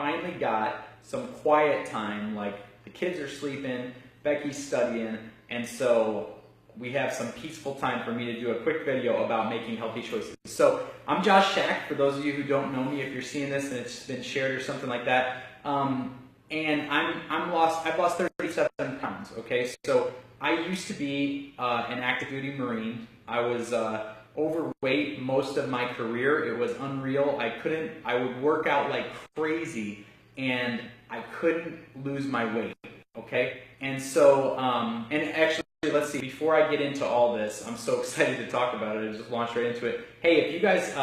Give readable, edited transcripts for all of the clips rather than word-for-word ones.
finally got some quiet time, like the kids are sleeping, Becky's studying, and so we have some peaceful time for me to do a quick video about making healthy choices. So I'm Josh Schacht, for those of you who don't know me, if you're seeing this and it's been shared or something like that. And I've lost 37 pounds, okay? So I used to be an active duty Marine. I was overweight most of my career. It was unreal. I would work out like crazy and I couldn't lose my weight, okay? And so, and actually, let's see, before I get into all this, I'm so excited to talk about it, I just launched right into it. Hey, if you guys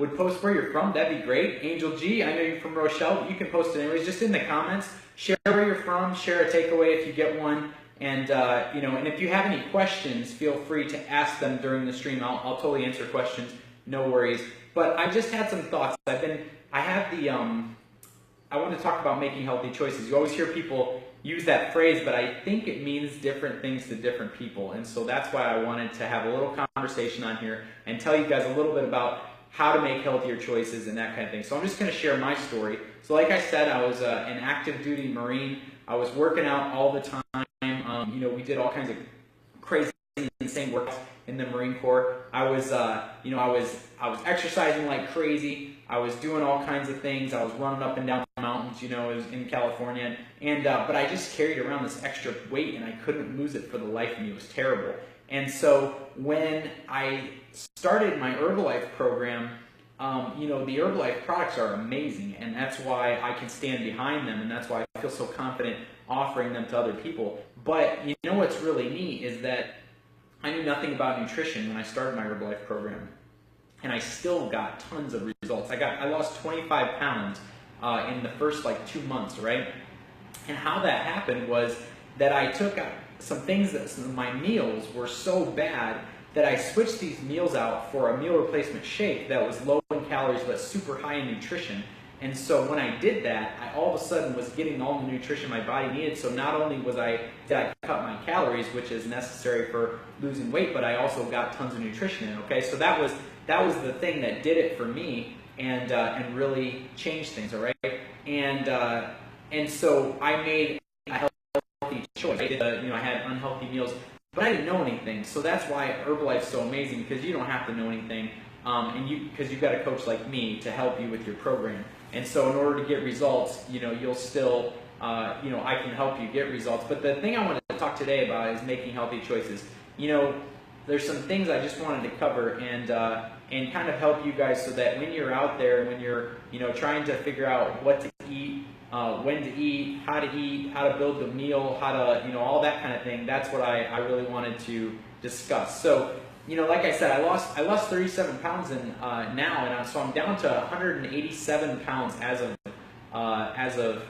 would post where you're from, that'd be great. Angel G, I know you're from Rochelle, but you can post it anyways, just in the comments. Share where you're from, share a takeaway if you get one. And, you know, and if you have any questions, feel free to ask them during the stream. I'll totally answer questions, no worries. But I just had some thoughts. I want to talk about making healthy choices. You always hear people use that phrase, but I think it means different things to different people. And so that's why I wanted to have a little conversation on here and tell you guys a little bit about how to make healthier choices and that kind of thing. So I'm just going to share my story. So like I said, I was an active duty Marine. I was working out all the time. You know, we did all kinds of crazy, insane workouts in the Marine Corps. I was exercising like crazy. I was doing all kinds of things. I was running up and down mountains, you know, in California. And but I just carried around this extra weight and I couldn't lose it for the life of me. It was terrible. And so when I started my Herbalife program, you know, the Herbalife products are amazing, and that's why I can stand behind them, and that's why I feel so confident offering them to other people. But you know what's really neat is that I knew nothing about nutrition when I started my Herbalife program, and I still got tons of results. I lost 25 pounds in the first like 2 months, right? And how that happened was that I took some things that my meals were so bad that I switched these meals out for a meal replacement shake that was low in calories but super high in nutrition. And so when I did that, I all of a sudden was getting all the nutrition my body needed. So not only did I cut my calories, which is necessary for losing weight, but I also got tons of nutrition in. Okay, so that was the thing that did it for me and really changed things. All right, and so I made a healthy choice. I had unhealthy meals, but I didn't know anything. So that's why Herbalife's so amazing, because you don't have to know anything, because you've got a coach like me to help you with your program. And so in order to get results, you know, you'll still, you know, I can help you get results. But the thing I wanted to talk today about is making healthy choices. You know, there's some things I just wanted to cover and kind of help you guys so that when you're out there, when you're, you know, trying to figure out what to eat, when to eat, how to build the meal, how to, you know, all that kind of thing. That's what I really wanted to discuss. So, you know, like I said, I lost 37 pounds now, and so I'm down to 187 pounds as of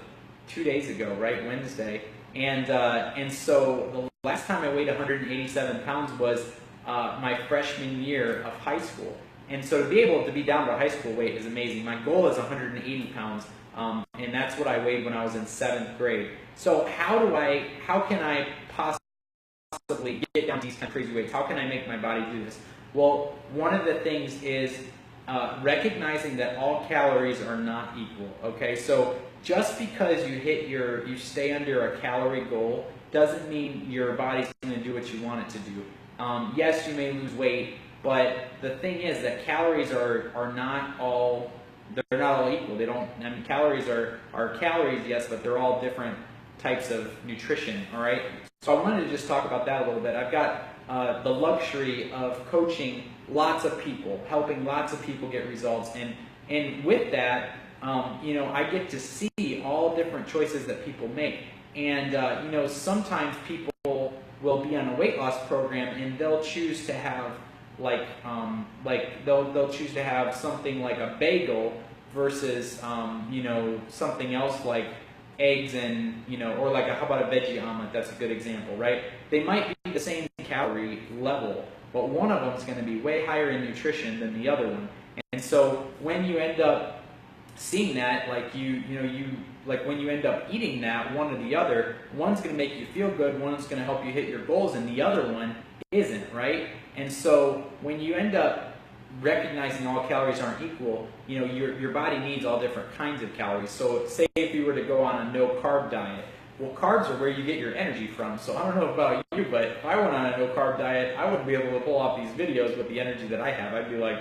2 days ago, right, Wednesday. And so the last time I weighed 187 pounds was my freshman year of high school. And so to be able to be down to high school weight is amazing. My goal is 180 pounds. And that's what I weighed when I was in 7th grade. So how can I possibly get down to these kind of crazy weights? How can I make my body do this? Well, one of the things is recognizing that all calories are not equal. Okay, so just because you stay under a calorie goal doesn't mean your body's going to do what you want it to do. Yes, you may lose weight, but the thing is that calories are not all. They're not all equal. They don't. I mean, calories are calories, yes, but they're all different types of nutrition. All right. So I wanted to just talk about that a little bit. I've got the luxury of coaching lots of people, helping lots of people get results, and with that, you know, I get to see all different choices that people make. And you know, sometimes people will be on a weight loss program and they'll choose to have they'll choose to have something like a bagel versus you know, something else like eggs and, you know, or like how about a veggie omelet? That's a good example, right? They might be the same calorie level, but one of them is going to be way higher in nutrition than the other one. And so when you end up seeing that, like when you end up eating that, one or the other, one's going to make you feel good, one's going to help you hit your goals, and the other one isn't, right? And so when you end up recognizing all calories aren't equal, your body needs all different kinds of calories. So say if you were to go on a no-carb diet, well, carbs are where you get your energy from. So I don't know about you, but if I went on a no-carb diet, I wouldn't be able to pull off these videos with the energy that I have. I'd be like,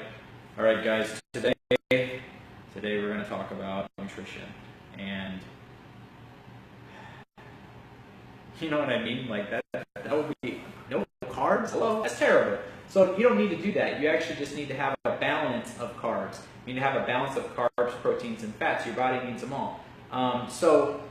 all right, guys, today we're going to talk about nutrition. And you know what I mean? Like that would be no carbs? Hello? That's terrible. So you don't need to do that. You actually just need to have a balance of carbs. You need to have a balance of carbs, proteins, and fats. Your body needs them all. So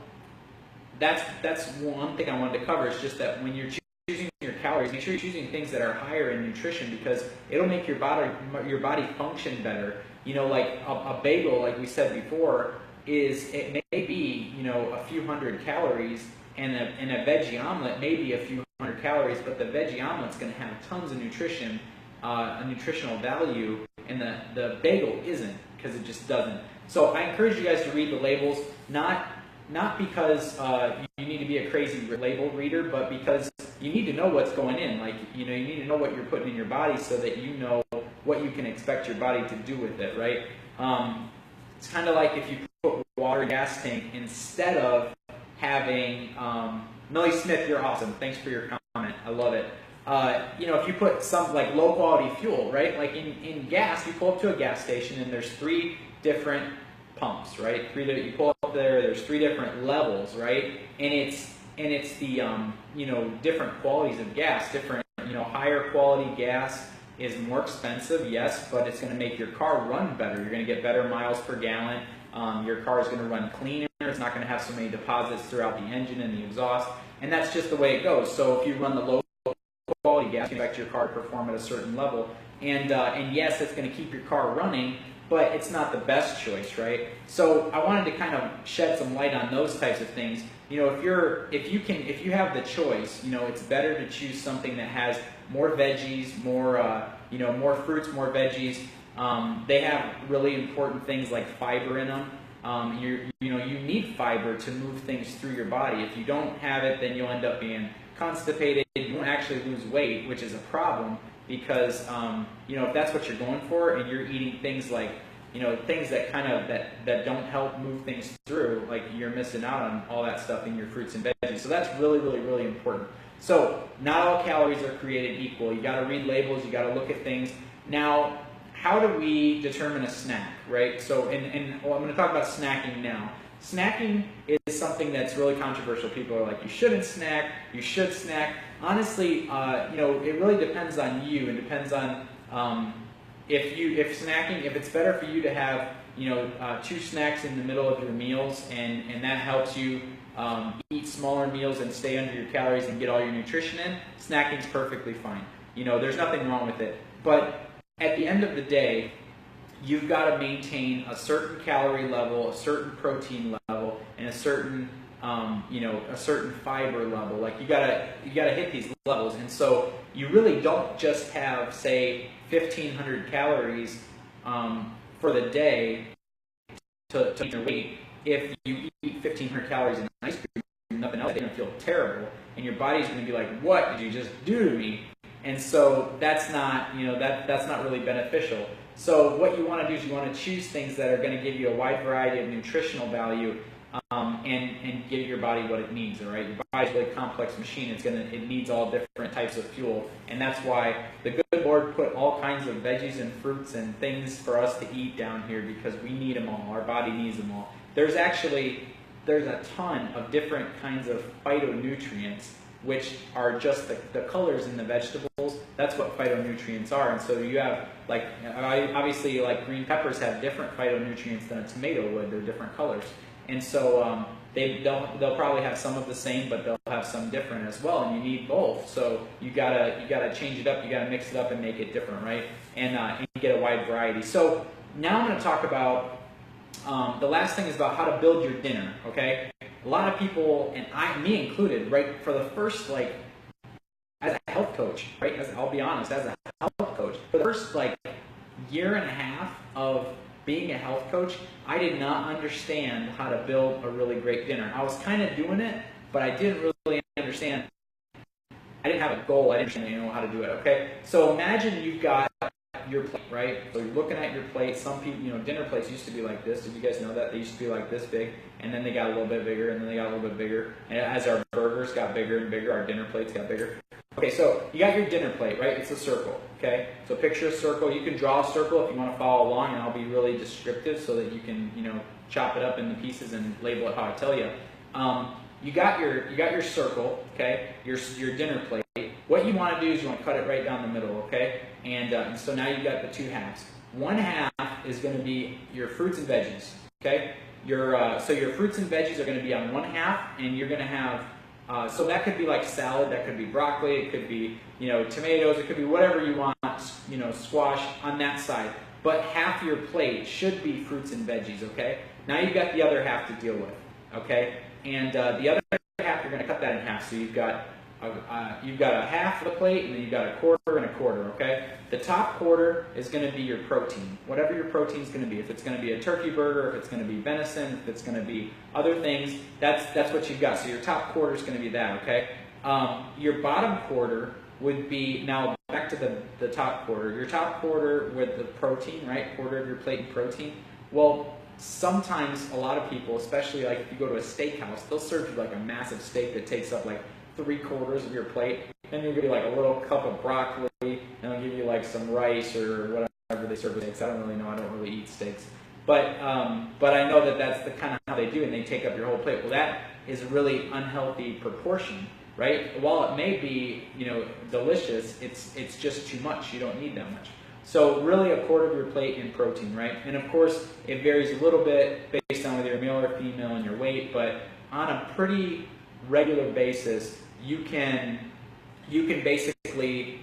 that's one thing I wanted to cover, is just that when you're choosing your calories, make sure you're choosing things that are higher in nutrition, because it'll make your body function better. Like a bagel, like we said before, it may be a few hundred calories, and a veggie omelet may be a few hundred calories, but the veggie omelet's going to have tons of nutrition, a nutritional value, and the bagel isn't, because it just doesn't. So I encourage you guys to read the labels, not because you need to be a crazy label reader, but because you need to know what's going in. Like, you need to know what you're putting in your body so that you know what you can expect your body to do with it, right? It's kind of like if you put water in a gas tank instead of having, Millie Smith, you're awesome. Thanks for your comment. I love it. If you put some like low quality fuel, right? Like in gas, you pull up to a gas station and there's 3 different pumps, right? You pull up there's 3 different levels, right? And it's the different qualities of gas. Different, higher quality gas is more expensive, yes, but it's going to make your car run better. You're going to get better miles per gallon. Your car is going to run cleaner. It's not going to have so many deposits throughout the engine and the exhaust, and that's just the way it goes. So if you run the low quality gas, you can expect your car to perform at a certain level, and yes, it's going to keep your car running, but it's not the best choice, right? So I wanted to kind of shed some light on those types of things. If you have the choice, it's better to choose something that has more veggies, more fruits, more veggies. They have really important things like fiber in them. You need fiber to move things through your body. If you don't have it, then you'll end up being constipated. You won't actually lose weight, which is a problem, because if that's what you're going for and you're eating things like things that that don't help move things through, like you're missing out on all that stuff in your fruits and veggies. So that's really, really, really important. So not all calories are created equal. You got to read labels. You got to look at things. Now, how do we determine a snack, right? So, I'm going to talk about snacking now. Snacking is something that's really controversial. People are like, you shouldn't snack, you should snack. Honestly, it really depends on you. It depends on if it's better for you to have 2 snacks in the middle of your meals, and that helps you eat smaller meals and stay under your calories and get all your nutrition in. Snacking's perfectly fine. There's nothing wrong with it. But at the end of the day, you've got to maintain a certain calorie level, a certain protein level, and a certain a certain fiber level. Like you gotta hit these levels, and so you really don't just have, say, 1,500 calories for the day to eat your weight. If you eat 1,500 calories in ice cream and nothing else, you're gonna feel terrible, and your body's gonna be like, "What did you just do to me?" And so that's not that's not really beneficial. So what you want to do is you want to choose things that are going to give you a wide variety of nutritional value, and give your body what it needs. All right, your body's a really complex machine. It needs all different types of fuel, and that's why the good Lord put all kinds of veggies and fruits and things for us to eat down here, because we need them all. Our body needs them all. There's a ton of different kinds of phytonutrients, which are just the colors in the vegetables. That's what phytonutrients are. And so you have, like, obviously, like green peppers have different phytonutrients than a tomato would. They're different colors. And so they'll probably have some of the same, but they'll have some different as well. And you need both. So you gotta change it up. You gotta mix it up and make it different, right? And get a wide variety. So now I'm going to talk about the last thing is about how to build your dinner. Okay. A lot of people, and me included, right, for the first, like, as a health coach, right, I'll be honest, as a health coach, for the first, like, year and a half of being a health coach, I did not understand how to build a really great dinner. I was kind of doing it, but I didn't really understand. I didn't have a goal. I didn't know how to do it, okay? So imagine you've got your plate, right? So you're looking at your plate. Some people, dinner plates used to be like this. Did you guys know that? They used to be like this big, and then they got a little bit bigger, and then they got a little bit bigger. And as our burgers got bigger and bigger, our dinner plates got bigger. Okay, so you got your dinner plate, right? It's a circle, okay? So picture a circle. You can draw a circle if you want to follow along, and I'll be really descriptive so that you can, chop it up into pieces and label it how I tell you. You got your circle, okay? Your dinner plate. What you want to do is you want to cut it right down the middle, okay? And so now you've got the two halves. One half is going to be your fruits and veggies, okay? So your fruits and veggies are going to be on one half, and you're going to have, so that could be like salad, that could be broccoli, it could be, tomatoes, it could be whatever you want, squash on that side. But half your plate should be fruits and veggies, okay? Now you've got the other half to deal with, okay? And the other half, you're going to cut that in half. So you've got a half of the plate, and then you've got a quarter and a quarter, okay? The top quarter is going to be your protein, whatever your protein is going to be. If it's going to be a turkey burger, if it's going to be venison, if it's going to be other things, that's what you've got. So your top quarter is going to be that, okay? Your bottom quarter would be, now back to the top quarter. Your top quarter with the protein, right? Quarter of your plate in protein. Well, sometimes a lot of people, especially like if you go to a steakhouse, they'll serve you like a massive steak that takes up like 3/4 of your plate. Then you'll give you like a little cup of broccoli, and they'll give you like some rice or whatever they serve with steaks. I don't really know. I don't really eat steaks. But I know that that's the kind of how they do, and they take up your whole plate. Well, that is a really unhealthy proportion, right? While it may be, delicious, it's just too much. You don't need that much. So really a quarter of your plate in protein, right? And of course, it varies a little bit based on whether you're male or female and your weight, but on a pretty regular basis, you can basically,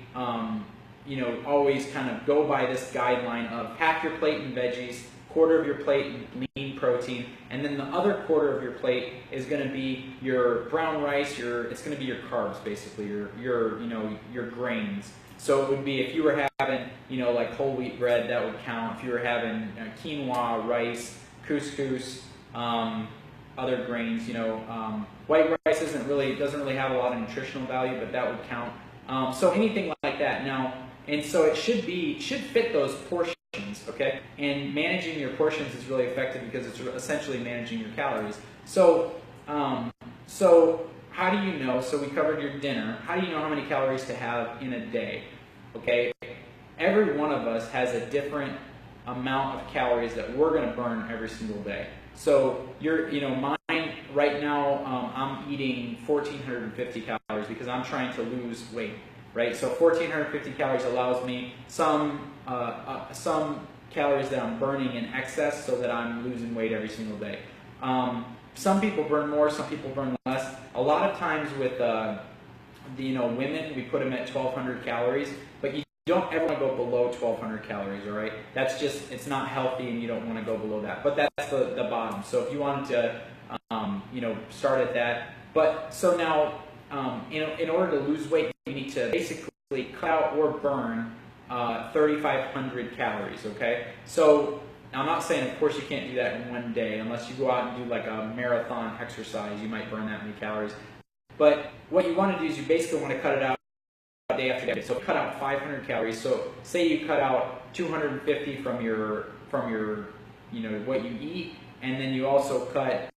always kind of go by this guideline of half your plate in veggies, quarter of your plate in lean protein, and then the other quarter of your plate is going to be your brown rice. It's going to be your carbs, basically, your grains. So it would be if you were having, like whole wheat bread, that would count. If you were having quinoa, rice, couscous, other grains, white rice doesn't really have a lot of nutritional value, but that would count. So anything like that. Now, and so it should fit those portions, okay? And managing your portions is really effective because it's essentially managing your calories. So how do you know? So we covered your dinner. How do you know how many calories to have in a day? Okay, every one of us has a different amount of calories that we're going to burn every single day. So mine right now, I'm eating 1,450 calories because I'm trying to lose weight, right? So 1,450 calories allows me some calories that I'm burning in excess so that I'm losing weight every single day. Some people burn more, some people burn less. A lot of times with women, we put them at 1,200 calories, but you don't ever want to go below 1,200 calories, all right? That's just, it's not healthy, and you don't want to go below that. But that's the bottom. So if you wanted to, start at that. But so now, in order to lose weight, you need to basically cut out or burn 3,500 calories, okay? So I'm not saying, of course, you can't do that in one day. Unless you go out and do like a marathon exercise, you might burn that many calories. But what you want to do is you basically want to cut it out day after day. So cut out 500 calories. So say you cut out 250 from your what you eat, and then you also cut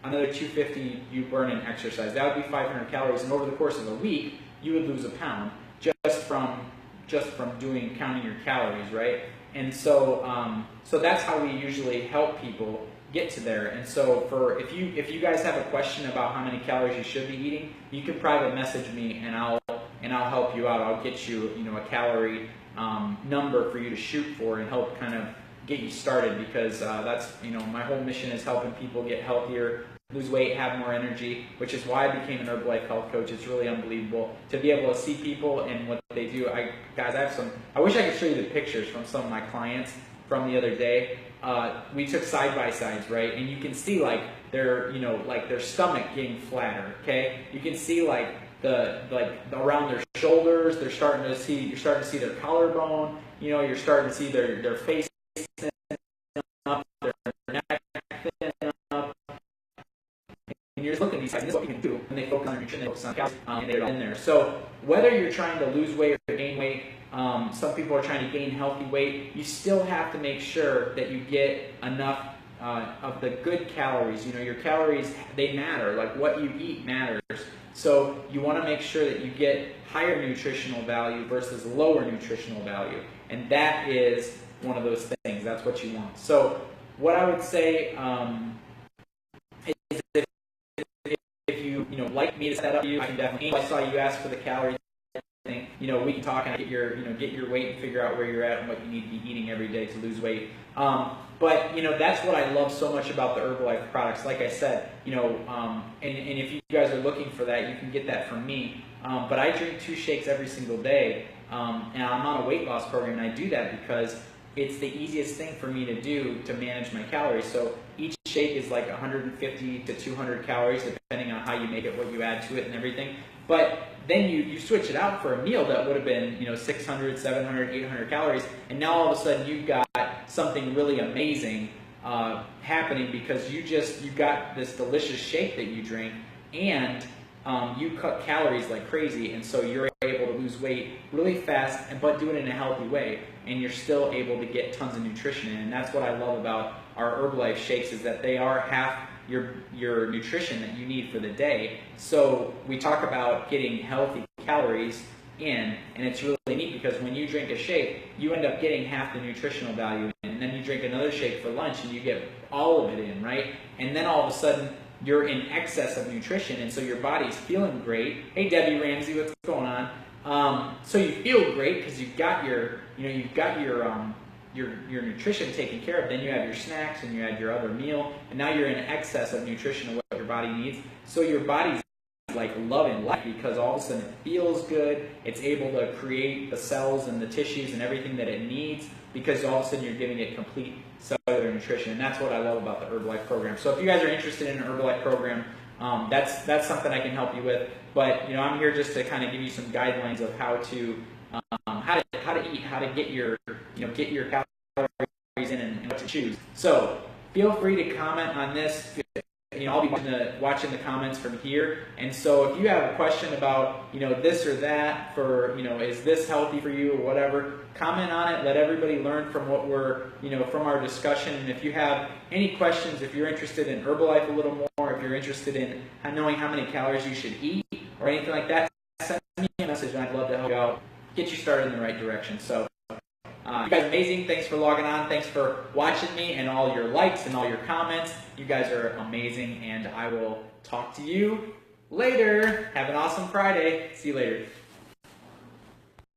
another 250 you burn in exercise. That would be 500 calories, and over the course of a week, you would lose a pound just from counting your calories, right? And so so that's how we usually help people get to there. And so if you guys have a question about how many calories you should be eating, you can private message me, and I'll help you out. I'll get you a calorie number for you to shoot for and help kind of get you started, because that's my whole mission is helping people get healthier, lose weight, have more energy, which is why I became an Herbalife health coach. It's really unbelievable to be able to see people and what they do. I wish I could show you the pictures from some of my clients from the other day. We took side by sides, right? And you can see like their stomach getting flatter, okay? You can see like around their shoulders, you're starting to see their collarbone, you're starting to see their face thin up, their neck thin up. And you're just looking at these guys, and this is what you can do when they focus on nutrition, they focus on calories, and they're in there. So whether you're trying to lose weight or gain weight, Some people are trying to gain healthy weight. You still have to make sure that you get enough of the good calories. You know, your calories, they matter. Like what you eat matters. So you want to make sure that you get higher nutritional value versus lower nutritional value. And that is one of those things. That's what you want. So what I would say is if you like me to set up you, I can definitely. I saw you ask for the calories. We can talk and get your weight and figure out where you're at and what you need to be eating every day to lose weight. But that's what I love so much about the Herbalife products. Like I said, and if you guys are looking for that, you can get that from me. But I drink 2 shakes every single day, and I'm on a weight loss program, and I do that because it's the easiest thing for me to do to manage my calories. So each shake is like 150 to 200 calories, depending on how you make it, what you add to it, and everything. But then you switch it out for a meal that would have been 600, 700, 800 calories, and now all of a sudden you've got something really amazing happening because you got this delicious shake that you drink, and you cut calories like crazy, and so you're able to lose weight really fast, but do it in a healthy way, and you're still able to get tons of nutrition in. And that's what I love about our Herbalife shakes, is that they are half your nutrition that you need for the day. So we talk about getting healthy calories in, and it's really neat because when you drink a shake, you end up getting half the nutritional value in, and then you drink another shake for lunch and you get all of it in, right? And then all of a sudden you're in excess of nutrition, and so your body's feeling great. Hey Debbie Ramsey, what's going on? So you feel great because you've got your nutrition taken care of. Then you have your snacks and you have your other meal, and now you're in excess of nutrition of what your body needs. So your body's like loving life because all of a sudden it feels good. It's able to create the cells and the tissues and everything that it needs because all of a sudden you're giving it complete cellular nutrition. And that's what I love about the Herbalife program. So if you guys are interested in an Herbalife program, that's something I can help you with. But I'm here just to kind of give you some guidelines of how to eat, how to get your calories in and what to choose. So feel free to comment on this. I'll be watching the comments from here. And so if you have a question about this or that, for is this healthy for you or whatever, comment on it. Let everybody learn from what we're from our discussion. And if you have any questions, if you're interested in Herbalife a little more, if you're interested in knowing how many calories you should eat or anything like that, send me a message and I'd love to help you out, get you started in the right direction. So you guys are amazing. Thanks for logging on. Thanks for watching me and all your likes and all your comments. You guys are amazing, and I will talk to you later. Have an awesome Friday. See you later.